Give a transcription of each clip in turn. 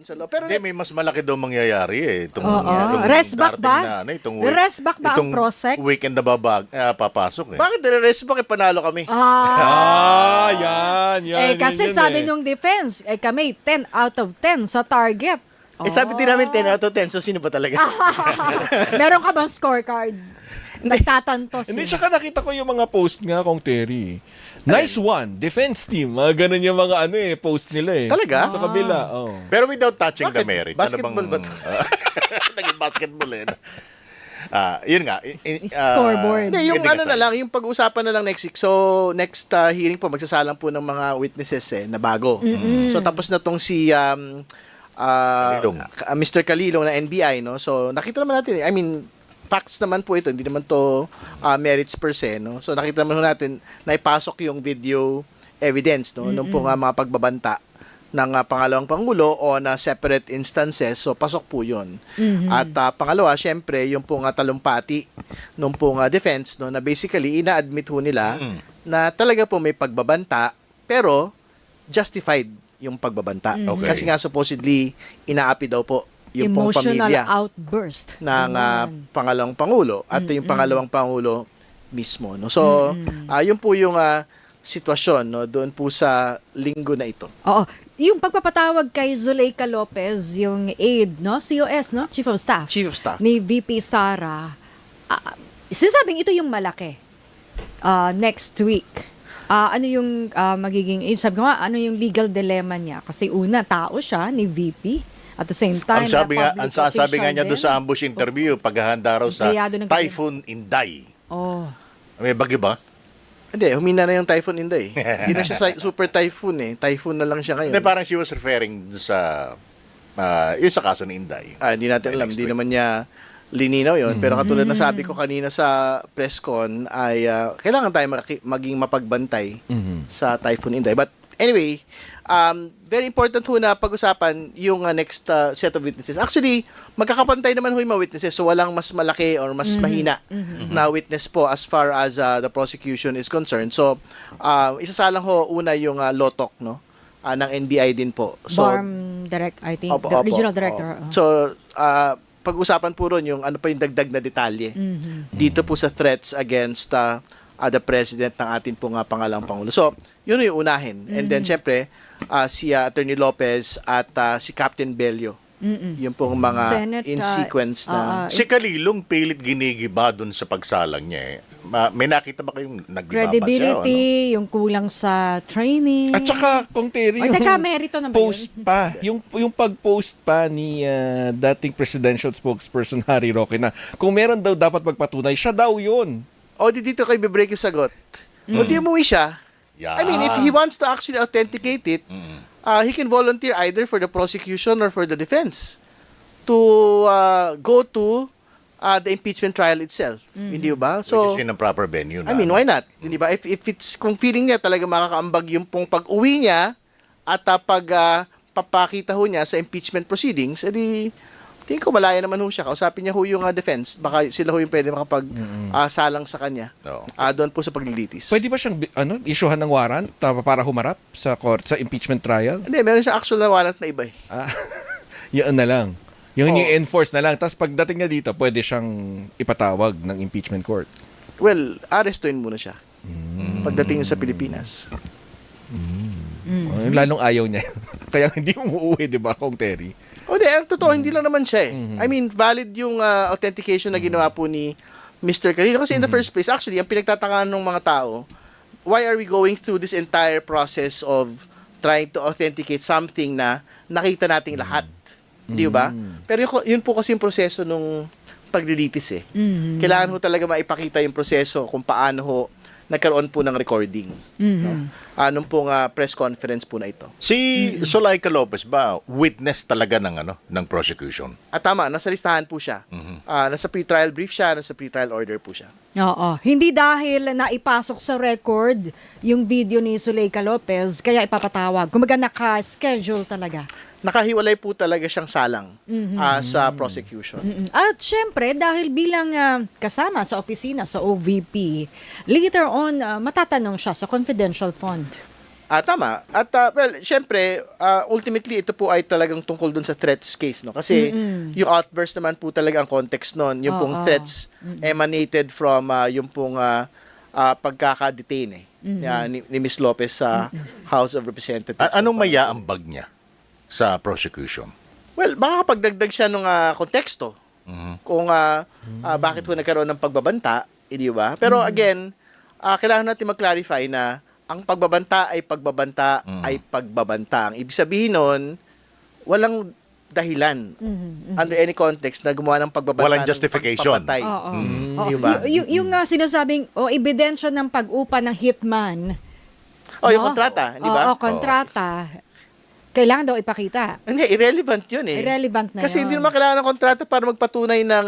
sa loob. Pero Hindi, may mas malaki daw mangyayari eh. Itong, Rest back darating ba? Rest back ba ang prosek? weekend na papasok eh. bakit nire-rest back? Panalo kami. Eh, kasi sabi nung defense, kami 10 out of 10 sa target. Sabi din namin 10 out of 10. So, sino ba talaga? Meron ka bang scorecard? Nagtatantos. Hindi, tsaka nakita ko yung mga post nga kung Terry. Nice one, defense team. Mga ganun yung mga post nila eh. Talaga? Sa kabila, Pero without touching the Bakit? merit. Basketball ba to? Naging basketball eh. Yun nga. Scoreboard. Hindi, yung kidding ano na aside. lang, yung pag-uusapan na lang next week. So, next hearing po, magsasalang po ng mga witnesses na bago. So, tapos na tong si Kalilong. Mr. Kalilong na NBI, no? So, nakita naman natin, I mean, facts naman po ito, hindi naman to merits per se, no? So, nakita naman natin na ipasok yung video evidence, no? Nung po nga mga pagbabanta ng pangalawang Pangulo o na separate instances, so pasok po yun. At pangalawa, syempre, yung po nga talumpati nung po nga defense, no, na basically, ina-admit ho nila na talaga po may pagbabanta, pero justified yung pagbabanta. Okay. Kasi nga supposedly, inaapi daw po yung pong Emotional pamilya outburst. ng pangalawang Pangulo at yung pangalawang Pangulo mismo. No? So, yun po yung sitwasyon no, doon po sa linggo na ito. Oo. Yung pagpapatawag kay Zuleika Lopez, yung aide, no? COS, no? Chief of Staff. Chief of Staff. Ni VP Sara. Sinasabing ito yung malaki. Next week. Ano yung magiging, sabi ko nga, ano yung legal dilemma niya? Kasi una, tao siya ni VP. At the same time, Ang sabi nga niya doon sa ambush interview, paghahanda raw sa Empleyado ng Typhoon Inday. Oh. May bagyo ba? Hindi, humina na yung Typhoon Inday. Hindi na siya super typhoon eh. Typhoon na lang siya ngayon. Hindi, parang she was referring doon sa yun sa kaso ni Inday. Hindi natin alam. Next Hindi week. naman niya lininaw yon. Pero katulad na sabi ko kanina sa press con ay kailangan tayo maging mapagbantay sa Typhoon Inday. But anyway, very important ho na pag-usapan yung next set of witnesses. Actually, magkakapantay naman ho yung mga witnesses. So walang mas malaki or mas mahina na witness po as far as the prosecution is concerned. So, isasalang ho una yung Lotok, no? Ng NBI din po. So, BARM Direct, I think. Opo, The opo, Regional Director. opo. So, pag-usapan po ron yung ano pa yung dagdag na detalye dito po sa threats against the President ng ating po nga pangalawang Pangulo. So, yun yung unahin. And then, syempre, si Attorney Lopez at si Captain Bello. Yung pong mga Senate, in sequence na... Si Kalilong pilit ginigiba doon sa pagsalang niya eh. May nakita ba kayong naggiba ba siya? Credibility, yung kulang sa training. At saka kung Terry, Ay, teka, merito na ba post pa, yung pag-post pa ni dating presidential spokesperson Harry Roque na kung meron daw dapat magpatunay, siya daw yun. O, dito kayo bibreak yung sagot. O, di umuwi siya. Yeah. I mean, if he wants to actually authenticate it, he can volunteer either for the prosecution or for the defense to go to the impeachment trial itself. Hindi ba? So, which is in a proper venue na. I mean, why not? Hindi ba? If it's, kung feeling niya talaga makakaambag yung pong pag-uwi niya at papakita ho niya sa impeachment proceedings, edi tingin ko malaya naman ho siya. Kausapin niya ho yung defense. Baka sila ho yung pwede makapag salang sa kanya. No. Doon po sa paglilitis. Pwede ba siyang issuehan ng warrant para humarap sa court sa impeachment trial? Hindi, meron siya actual na warrant na iba eh. Yun na lang. Yung Oo. i-enforce na lang. Tapos pagdating niya dito, pwede siyang ipatawag ng impeachment court. Well, arestuin muna siya. Pagdating sa Pilipinas. Lalong ayaw niya. Kaya hindi umuwi, di ba, kung Terry? O di, ang totoo, hindi lang naman siya eh. I mean, valid yung authentication na ginawa po ni Mr. Carino. Kasi in the first place, actually, ang pinagtatakaan ng mga tao, why are we going through this entire process of trying to authenticate something na nakita nating lahat? Di ba? Pero yun po kasi yung proseso nung paglilitis eh. Kailangan ho talaga maipakita yung proseso kung paano ho nagkaroon po ng recording. No? Nung pong press conference po na ito. Si Zuleika Lopez ba, witness talaga ng prosecution? At tama, nasa listahan po siya. Nasa pre-trial brief siya, nasa pre-trial order po siya. Oo. Hindi dahil naipasok sa record yung video ni Zuleika Lopez, kaya ipapatawag. Kumaga naka-schedule talaga. Nakahiwalay po talaga siyang salang sa prosecution. At syempre, dahil bilang kasama sa opisina, sa OVP, later on, matatanong siya sa confidential fund. Tama. At well, syempre, ultimately ito po ay talagang tungkol dun sa threats case, no? Kasi yung outburst naman po talaga ang context nun. Yung pong threats emanated from yung pong pagkaka-detain ni Ms. Lopez sa House of Representatives. Anong maya-ambag niya sa prosecution? Well, baka pagdagdag siya ng konteksto kung bakit ho nagkaroon ng pagbabanta, di ba? Pero again, kailangan natin mag-clarify na ang pagbabanta ay pagbabanta ay pagbabanta. Ang ibig sabihin nun, walang dahilan under any context na gumawa ng pagbabanta. Walang justification. Ng pagpapatay. Oo. Di ba? Yung sinasabing, ebidensya ng pag-upa ng hitman. Yung kontrata, di ba? Oo, kontrata. Kailangan daw ipakita. Hindi, irrelevant yun eh. Irrelevant na Kasi yun. hindi naman kailangan ng kontrata para magpatunay ng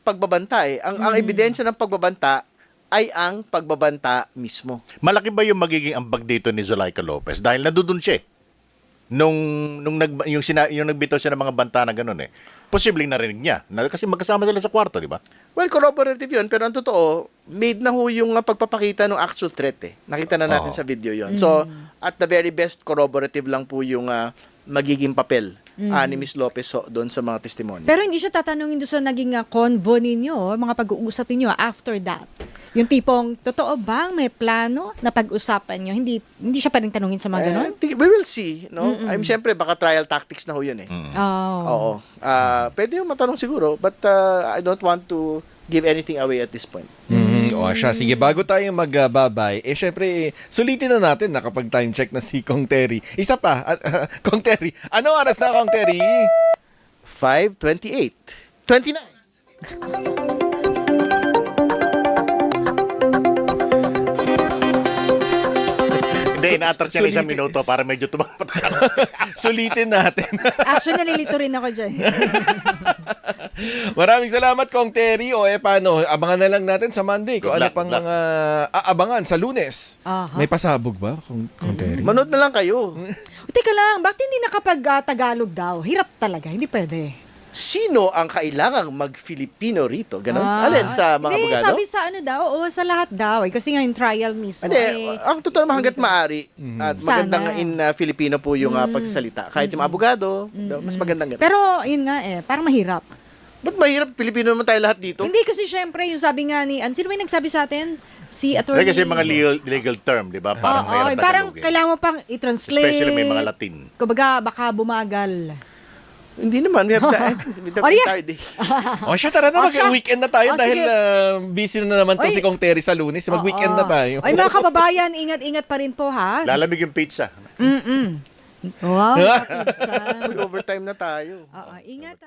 pagbabanta eh. Ang ebidensya ng pagbabanta ay ang pagbabanta mismo. Malaki ba yung magiging ambag dito ni Zulaika Lopez? Dahil nandun siya eh. Yung nagbitaw siya ng mga banta na gano'n eh. Posibleng narinig niya. Kasi magkasama sila sa kwarto, di ba? Well, corroborative yun. Pero ang totoo, made na ho yung pagpapakita ng actual threat eh. Nakita na natin sa video yon. So, at the very best, corroborative lang po yung magiging papel ni Ms. Lopez doon sa mga testimonya. Pero hindi siya tatanungin doon sa naging convo ninyo, mga pag-uusap ninyo after that. Yung tipong, totoo bang may plano na pag-usapan nyo? Hindi siya pa rin tanungin sa mga ganon? We will see. No? Siyempre, baka trial tactics na ho yun eh. Oh. Oo. Pwede yung matanong siguro, but I don't want to give anything away at this point. O siya, sige, bago tayo magbabay, syempre, sulitin na natin na kapag time check na si Kong Terry. Isa pa, Kong Terry. Ano oras na, Kong Terry? 5:28. 29. Hindi, ina-attract niya na isang minuto para medyo tumapat. Sulitin natin. Actually, nalilito rin ako dyan. Maraming salamat, Kong Terry. O paano, abangan na lang natin sa Monday kung Good ano luck, pang good luck. mga aabangan sa Lunes. Aha. May pasabog ba, Kong Terry? Manood na lang kayo. Teka lang, bakit hindi Tagalog daw? Hirap talaga, hindi pwede. Sino ang kailangang mag-Filipino rito? Ganon? Alin sa mga Hindi, abogado? sabi sa sa lahat daw. Kasi nga yung trial mismo. Hindi, ang totoo naman hanggat maaari at Sana. magandang in Filipino po yung pagsasalita. Kahit yung abogado, mas magandang ganun. Pero, yun nga parang mahirap. Ba't mahirap? Pilipino naman tayo lahat dito. Hindi kasi syempre, yung sabi nga ni, sino ba yung nagsabi sa atin? Si attorney. Kasi mga legal term, di ba? Parang mahirap parang Tagalogin. kailangan mo pang i-translate. Especially may mga Latin. Kumbaga, baka bumagal. Hindi naman. We have Oh, yeah. entire day. O siya, tara na, siya. mag-weekend na tayo O, dahil sige. busy na naman to Oy. si Kong Terry sa Lunes. Mag-weekend na tayo. Ay, mga kababayan, ingat-ingat pa rin po, ha? Lalamig yung pizza. Wow, pizza. Uy, overtime na tayo. Oo, ingat.